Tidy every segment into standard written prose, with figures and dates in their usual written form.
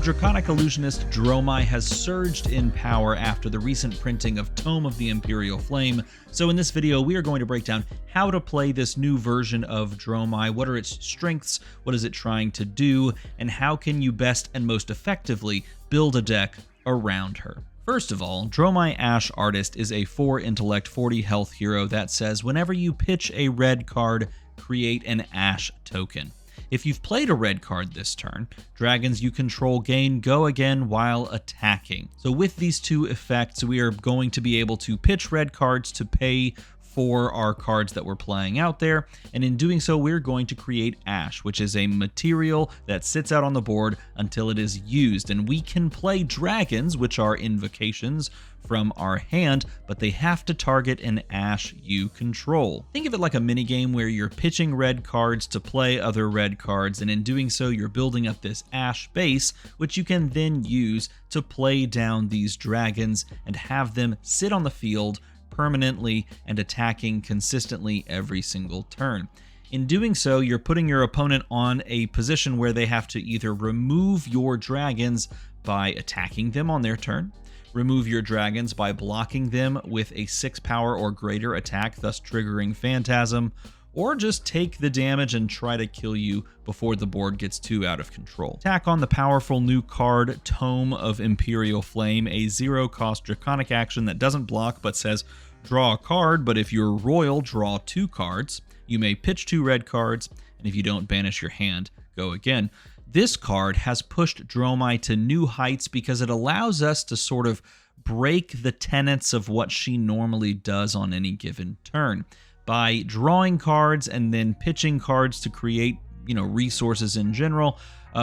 The Draconic illusionist Dromai has surged in power after the recent printing of Tome of the Imperial Flame, so in this video we are going to break down how to play this new version of Dromai, what are its strengths, what is it trying to do, and how can you best and most effectively build a deck around her. First of all, Dromai Ash Artist is a 4 intellect, 40 health hero that says whenever you pitch a red card, create an Ash token. If you've played a red card this turn, dragons you control gain Go again while attacking. So with these two effects, we are going to be able to pitch red cards to pay for our cards that we're playing out there, and in doing so we're going to create Ash, which is a material that sits out on the board until it is used, and we can play dragons, which are invocations, from our hand, but they have to target an Ash you control. Think of it like a minigame where you're pitching red cards to play other red cards, and in doing so you're building up this Ash base, which you can then use to play down these dragons and have them sit on the field permanently and attacking consistently every single turn. In doing so, you're putting your opponent on a position where they have to either remove your dragons by attacking them on their turn, remove your dragons by blocking them with a 6 power or greater attack, thus triggering Phantasm, or just take the damage and try to kill you before the board gets too out of control. Tack on the powerful new card, Tome of Imperial Flame, a 0-cost draconic action that doesn't block but says draw a card, but if you're royal, draw 2 cards. You may pitch 2 red cards, and if you don't banish your hand, go again. This card has pushed Dromai to new heights because it allows us to sort of break the tenets of what she normally does on any given turn. By drawing cards and then pitching cards to create, resources in general,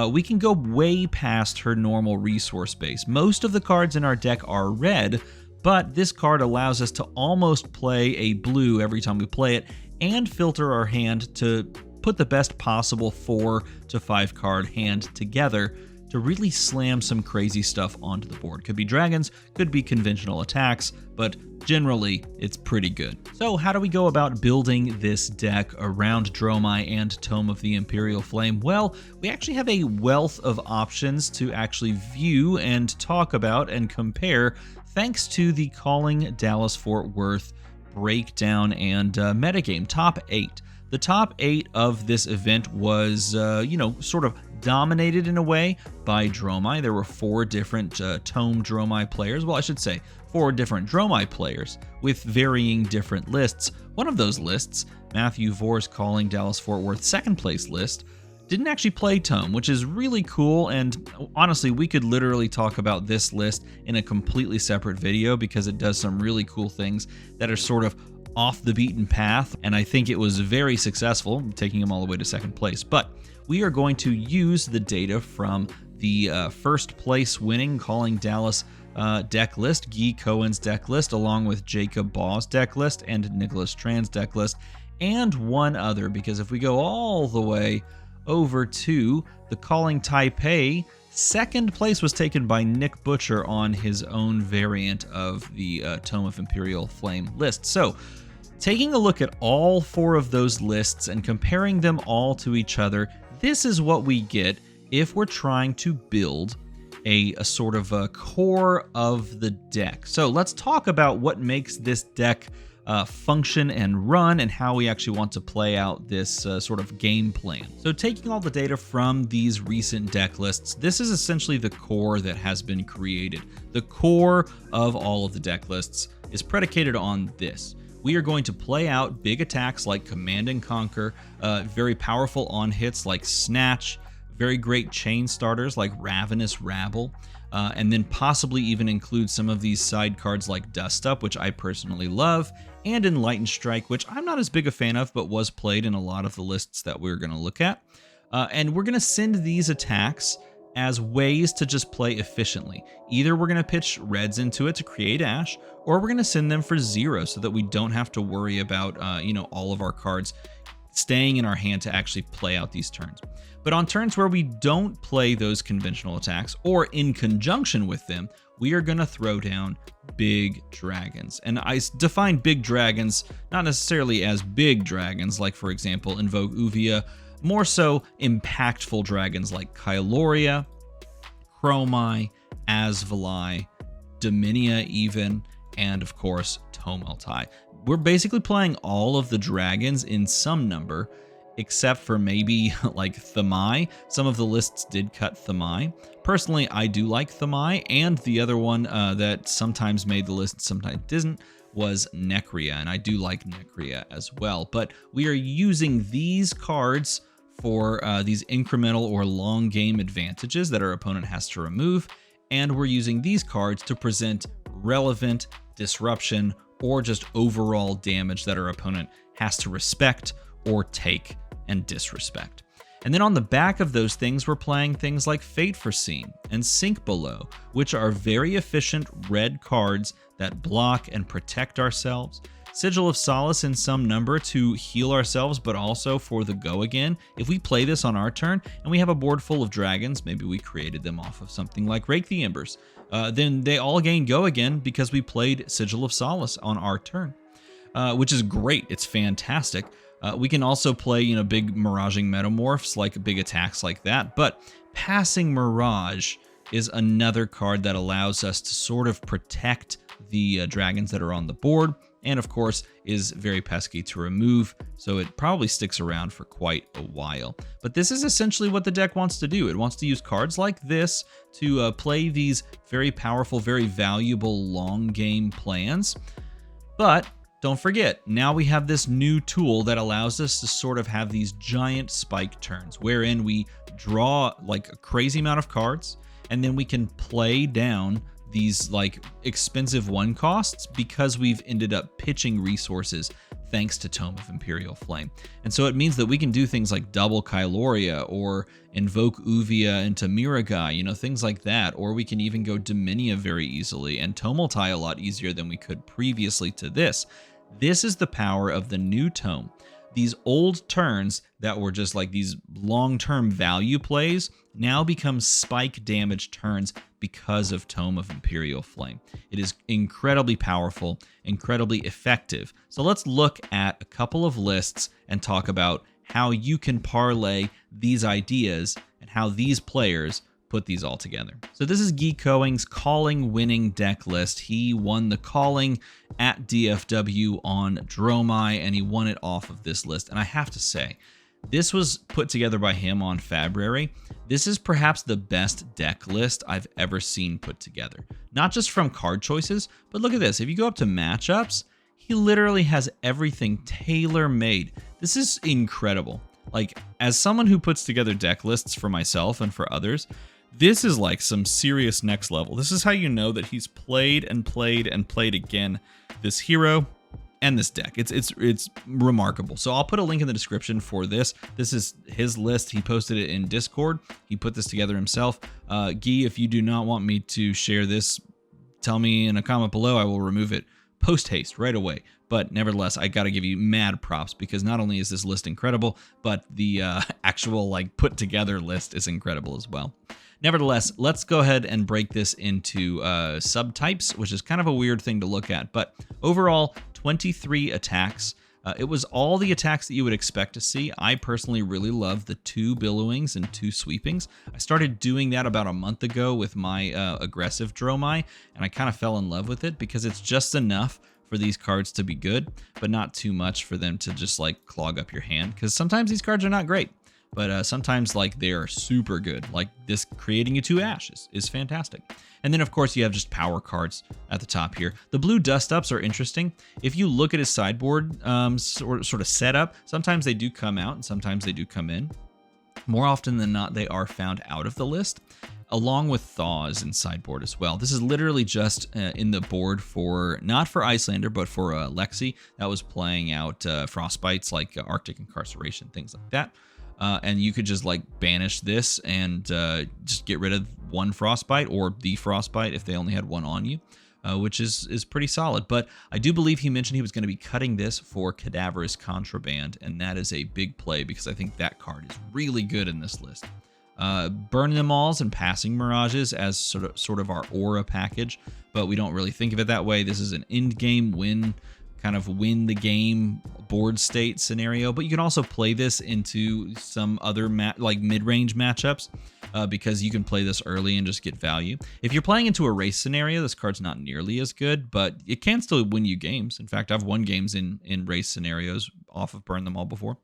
we can go way past her normal resource base. Most of the cards in our deck are red, but this card allows us to almost play a blue every time we play it and filter our hand to put the best possible 4 to 5 card hand together to really slam some crazy stuff onto the board. Could be dragons, could be conventional attacks, but generally it's pretty good. So how do we go about building this deck around Dromai and Tome of the Imperial Flame? Well, we actually have a wealth of options to actually view and talk about and compare thanks to the Calling Dallas-Fort Worth breakdown and metagame top 8. The top 8 of this event was, sort of dominated in a way by Dromai. There were 4 different Tome Dromai players. Well, I should say 4 different Dromai players with varying different lists. One of those lists, Matthew Vor's Calling Dallas-Fort Worth second place list, didn't actually play Tome, which is really cool, and honestly, we could literally talk about this list in a completely separate video because it does some really cool things that are sort of off the beaten path, and I think it was very successful, taking him all the way to second place. But we are going to use the data from the first place winning Calling Dallas deck list, Geh Cohen's deck list, along with Jacob Baugh's deck list and Nicholas Tran's deck list, and one other, because if we go all the way over to the Calling Taipei, second place was taken by Nick Butcher on his own variant of the Tome of Imperial Flame list. So, taking a look at all 4 of those lists and comparing them all to each other, this is what we get if we're trying to build a sort of a core of the deck. So let's talk about what makes this deck function and run, and how we actually want to play out this sort of game plan. So taking all the data from these recent deck lists, this is essentially the core that has been created. The core of all of the deck lists is predicated on this. We are going to play out big attacks like Command and Conquer, very powerful on hits like Snatch, very great chain starters like Ravenous Rabble, and then possibly even include some of these side cards like Dust Up, which I personally love, and Enlightened Strike, which I'm not as big a fan of, but was played in a lot of the lists that we're going to look at. And we're going to send these attacks as ways to just play efficiently. Either we're going to pitch reds into it to create Ash, or we're going to send them for 0 so that we don't have to worry about, all of our cards staying in our hand to actually play out these turns. But on turns where we don't play those conventional attacks, or in conjunction with them, we are going to throw down big dragons. And I define big dragons not necessarily as big dragons, like for example Invoke Uvia, more so impactful dragons like Kyloria, DROMAI, Asvalai, Dominia even, and of course Tome. We're basically playing all of the dragons in some number, except for maybe like Thamai. Some of the lists did cut Thamai. Personally, I do like Thamai, and the other one that sometimes made the list, sometimes didn't, was Necria, and I do like Necria as well. But we are using these cards for these incremental or long game advantages that our opponent has to remove, and we're using these cards to present relevant disruption or just overall damage that our opponent has to respect or take and disrespect. And then on the back of those things, we're playing things like Fate Foreseen and Sink Below, which are very efficient red cards that block and protect ourselves. Sigil of Solace in some number to heal ourselves, but also for the go again. If we play this on our turn and we have a board full of dragons, maybe we created them off of something like Rake the Embers, then they all gain go again because we played Sigil of Solace on our turn, which is great. It's fantastic. We can also play, big miraging metamorphs, like big attacks like that, but Passing Mirage is another card that allows us to sort of protect the dragons that are on the board, and of course is very pesky to remove, so it probably sticks around for quite a while. But this is essentially what the deck wants to do. It wants to use cards like this to play these very powerful, very valuable long game plans. But don't forget, now we have this new tool that allows us to sort of have these giant spike turns, wherein we draw like a crazy amount of cards, and then we can play down these like expensive one costs because we've ended up pitching resources thanks to Tome of Imperial Flame. And so it means that we can do things like double Kyloria or invoke Uvia into Miragai, things like that. Or we can even go Dominia very easily and Tumultai a lot easier than we could previously to this. This is the power of the new Tome. These old turns that were just like these long-term value plays now become spike damage turns because of Tome of Imperial Flame. It is incredibly powerful, incredibly effective. So let's look at a couple of lists and talk about how you can parlay these ideas and how these players put these all together. So this is Geh Cohen's calling winning deck list. He won the calling at DFW on DROMAI, and he won it off of this list. And I have to say, this was put together by him on February. This is perhaps the best deck list I've ever seen put together. Not just from card choices, but look at this. If you go up to matchups, he literally has everything tailor-made. This is incredible. Like, as someone who puts together deck lists for myself and for others, this is like some serious next level. This is how you know that he's played and played and played again this hero and this deck. It's remarkable. So I'll put a link in the description for this. This is his list. He posted it in Discord. He put this together himself. Geh, if you do not want me to share this, tell me in a comment below. I will remove it post haste right away. But nevertheless, I got to give you mad props because not only is this list incredible, but the actual like put together list is incredible as well. Nevertheless, let's go ahead and break this into subtypes, which is kind of a weird thing to look at. But overall, 23 attacks. It was all the attacks that you would expect to see. I personally really love the 2 billowings and 2 sweepings. I started doing that about a month ago with my aggressive DROMAI, and I kind of fell in love with it because it's just enough for these cards to be good, but not too much for them to just like clog up your hand, because sometimes these cards are not great. But sometimes like they are super good. Like this creating you 2 ash is fantastic. And then of course you have just power cards at the top here. The blue dust ups are interesting. If you look at his sideboard sort of setup, sometimes they do come out and sometimes they do come in. More often than not, they are found out of the list, along with thaws in sideboard as well. This is literally just in the board for, not for Icelander, but for Lexi that was playing out frostbites like Arctic Incarceration, things like that. And you could just like banish this and just get rid of 1 frostbite or the frostbite if they only had 1 on you, which is pretty solid. But I do believe he mentioned he was going to be cutting this for Cadaverous Contraband, and that is a big play because I think that card is really good in this list. Burn Them Alls and Passing Mirages as sort of our aura package, but we don't really think of it that way. This is an end game win, kind of win the game board state scenario, but you can also play this into some other like mid-range matchups. because you can play this early and just get value. If you're playing into a race scenario, this card's not nearly as good, but it can still win you games. In fact, I've won games in race scenarios off of Burn Them All before.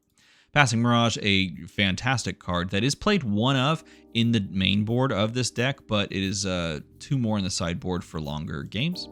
Passing Mirage, a fantastic card that is played one of in the main board of this deck, but it is 2 more in the sideboard for longer games.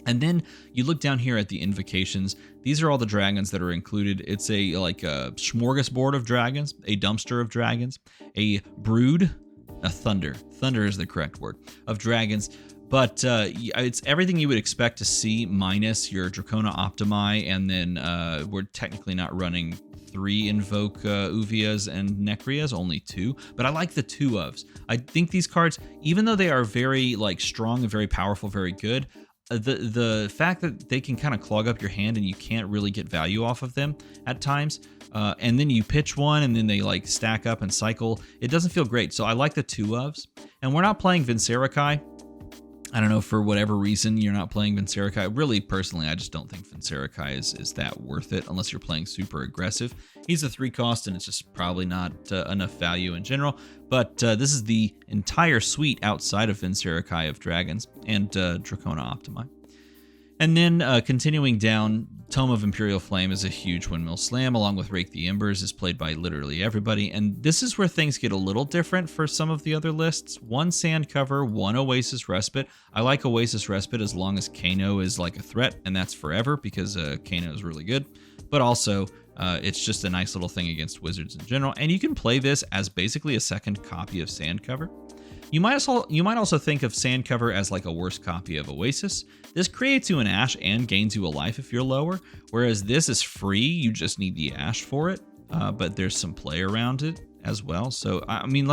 And then you look down here at the invocations. These are all the dragons that are included. It's a smorgasbord of dragons, a dumpster of dragons, a brood, a thunder. Thunder is the correct word, of dragons. But it's everything you would expect to see minus your Dracona Optimi, and then we're technically not running 3 Invoke Uvias and Necrias, only 2. But I like the 2 ofs. I think these cards, even though they are very strong and very powerful, very good, the fact that they can kind of clog up your hand and you can't really get value off of them at times, and then you pitch one and then they stack up and cycle, it doesn't feel great. So I like the 2 ofs. And we're not playing Vincerakai. I don't know, for whatever reason you're not playing Vincerakai. Really, personally, I just don't think Vincerakai is that worth it unless you're playing super aggressive. He's a 3 cost and it's just probably not enough value in general. But this is the entire suite outside of Vincerakai of dragons and Dracona Optimi. And then continuing down, Tome of Imperial Flame is a huge windmill slam, along with Rake the Embers, is played by literally everybody. And this is where things get a little different for some of the other lists. 1 Sand Cover, 1 Oasis Respite. I like Oasis Respite as long as Kano is a threat, and that's forever because Kano is really good. But also, it's just a nice little thing against wizards in general. And you can play this as basically a second copy of Sand Cover. You might also think of Sand Cover as a worse copy of Oasis. This creates you an Ash and gains you a life if you're lower, whereas this is free, you just need the Ash for it, but there's some play around it as well. So, I mean,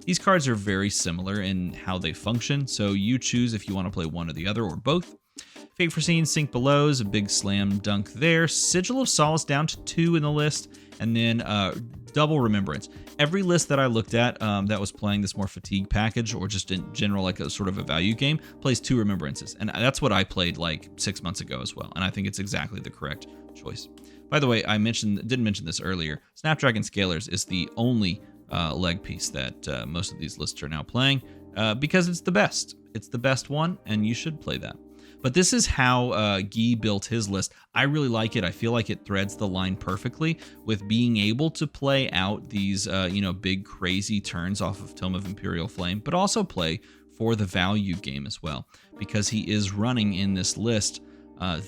these cards are very similar in how they function, so you choose if you want to play one or the other or both. Fate Foreseen, Sink Below is a big slam dunk there. Sigil of Solace down to 2 in the list, and then Double Remembrance. Every list that I looked at that was playing this more fatigue package, or just in general a sort of a value game, plays 2 Remembrances, and that's what I played 6 months ago as well, and I think it's exactly the correct choice. By the way, I didn't mention this earlier. Snapdragon Scalers is the only leg piece that most of these lists are now playing because it's the best. It's the best one, and you should play that. But this is how Geh built his list. I really like it. I feel like it threads the line perfectly with being able to play out these, big crazy turns off of Tome of Imperial Flame, but also play for the value game as well, because he is running in this list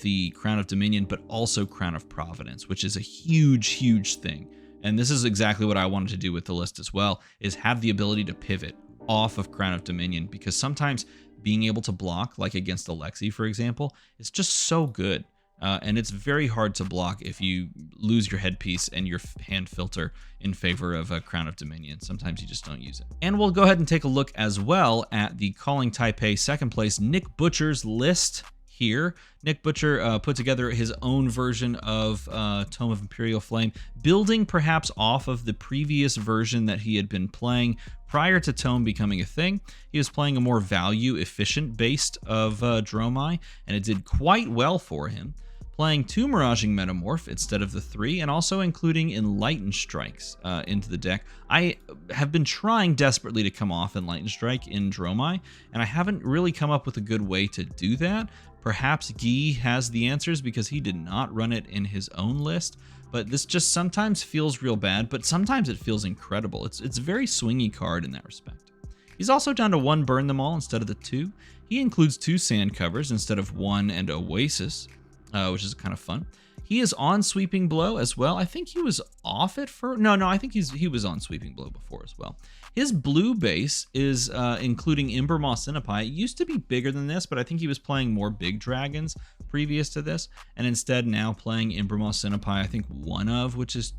the Crown of Dominion, but also Crown of Providence, which is a huge, huge thing. And this is exactly what I wanted to do with the list as well, is have the ability to pivot off of Crown of Dominion, because sometimes being able to block, like against Alexi, for example, is just so good. And it's very hard to block if you lose your headpiece and your hand filter in favor of a Crown of Dominion. Sometimes you just don't use it. And we'll go ahead and take a look as well at the Calling Taipei second place Nick Butcher's list here. Nick Butcher put together his own version of Tome of Imperial Flame, building perhaps off of the previous version that he had been playing prior to Tome becoming a thing. He was playing a more value-efficient based of Dromai, and it did quite well for him, playing 2 Miraging Metamorph instead of the 3, and also including Enlightened Strikes into the deck. I have been trying desperately to come off Enlightened Strike in Dromai, and I haven't really come up with a good way to do that. Perhaps Geh has the answers because he did not run it in his own list, but this just sometimes feels real bad, but sometimes it feels incredible. It's a very swingy card in that respect. He's also down to 1 Burn Them All instead of the 2. He includes 2 Sand Covers instead of 1 and Oasis, which is kind of fun. He is on Sweeping Blow as well. I think he was off it for... No, I think he was on Sweeping Blow before as well. His blue base is including Imbermaw Cinnapai. It used to be bigger than this, but I think he was playing more big dragons previous to this, and instead now playing Imbermaw Cinnapai, I think 1 of, which is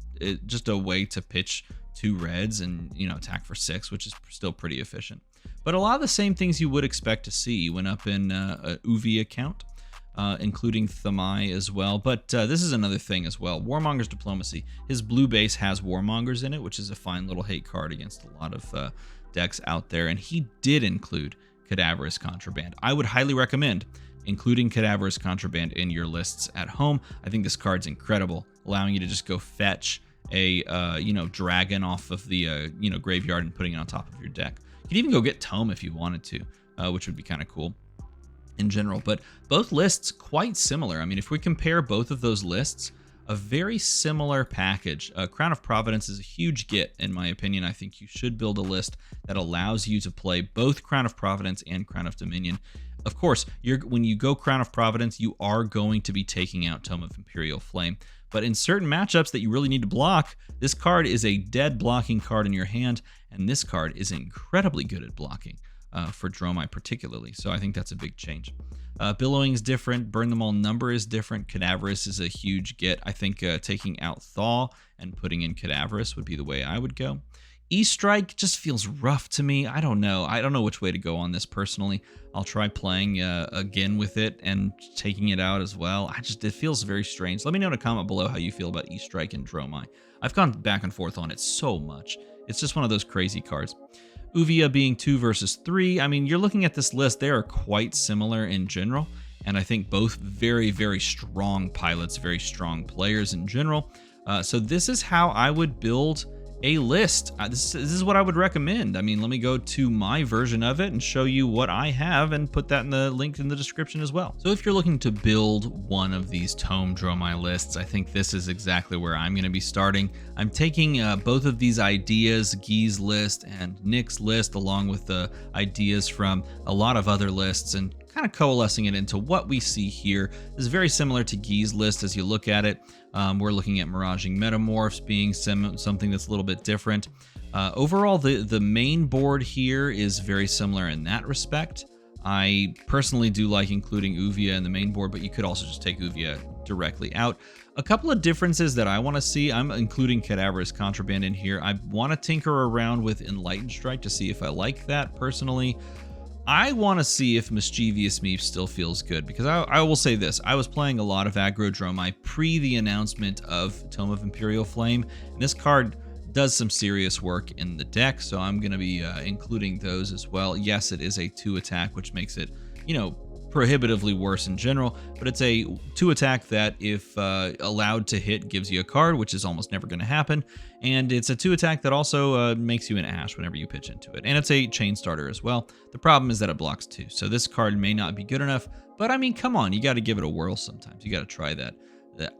just a way to pitch 2 reds and, attack for 6, which is still pretty efficient. But a lot of the same things you would expect to see went up in a Uvi account. Including Tome as well. But this is another thing as well. Warmonger's Diplomacy. His blue base has Warmongers in it, which is a fine little hate card against a lot of decks out there. And he did include Cadaverous Contraband. I would highly recommend including Cadaverous Contraband in your lists at home. I think this card's incredible, allowing you to just go fetch a dragon off of the graveyard and putting it on top of your deck. You could even go get Tome if you wanted to, which would be kind of cool in general. But both lists quite similar. I mean, if we compare both of those lists, a very similar package. Crown of Providence is a huge get, in my opinion. I think you should build a list that allows you to play both Crown of Providence and Crown of Dominion. Of course, when you go Crown of Providence, you are going to be taking out Tome of Imperial Flame. But in certain matchups that you really need to block, this card is a dead blocking card in your hand, and this card is incredibly good at blocking. For DROMAI particularly, so I think that's a big change. Billowing is different, Burn Them All Number is different, Cadaverous is a huge get. I think taking out Thaw and putting in Cadaverous would be the way I would go. E-Strike just feels rough to me. I don't know which way to go on this personally. I'll try playing again with it and taking it out as well. It feels very strange. Let me know in a comment below how you feel about E-Strike and DROMAI. I've gone back and forth on it so much. It's just one of those crazy cards. Uvia being 2 versus 3. I mean, you're looking at this list, they are quite similar in general, and I think both very, very strong pilots, very strong players in general. So this is how I would build a list. This is what I would recommend. I mean, let me go to my version of it and show you what I have and put that in the link in the description as well. So if you're looking to build one of these Tome DROMAI lists, I think this is exactly where I'm going to be starting. I'm taking both of these ideas, Geh's list and Nick's list, along with the ideas from a lot of other lists, and kind of coalescing it into what we see here. This is very similar to Geh's list as you look at it. We're looking at Miraging Metamorphs being something that's a little bit different. Overall, the main board here is very similar in that respect. I personally do like including Uvia in the main board, but you could also just take Uvia directly out. A couple of differences that I want to see, I'm including Cadaverous Contraband in here. I want to tinker around with Enlightened Strike to see if I like that personally. I want to see if Mischievous Meep still feels good, because I will say this. I was playing a lot of aggro DROMAI pre the announcement of Tome of Imperial Flame, and this card does some serious work in the deck, so I'm going to be including those as well. Yes, it is a 2 attack, which makes it, prohibitively worse in general, but it's a 2 attack that, if allowed to hit, gives you a card, which is almost never going to happen, and it's a 2 attack that also makes you an Ash whenever you pitch into it, and it's a chain starter as well. The problem is that it blocks 2, so this card may not be good enough, but I mean, come on, you got to give it a whirl sometimes. You got to try that.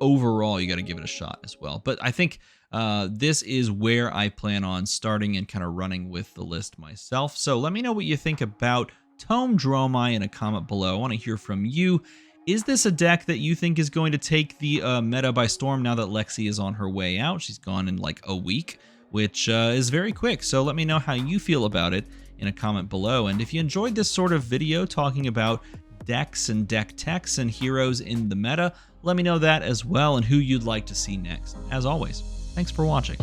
Overall, you got to give it a shot as well. But I think this is where I plan on starting and kind of running with the list myself. So let me know what you think about Tome DROMAI in a comment below. I want to hear from you. Is this a deck that you think is going to take the meta by storm now that Lexi is on her way out? She's gone in like a week, which is very quick. So let me know how you feel about it in a comment below. And if you enjoyed this sort of video talking about decks and deck techs and heroes in the meta, let me know that as well and who you'd like to see next. As always, thanks for watching.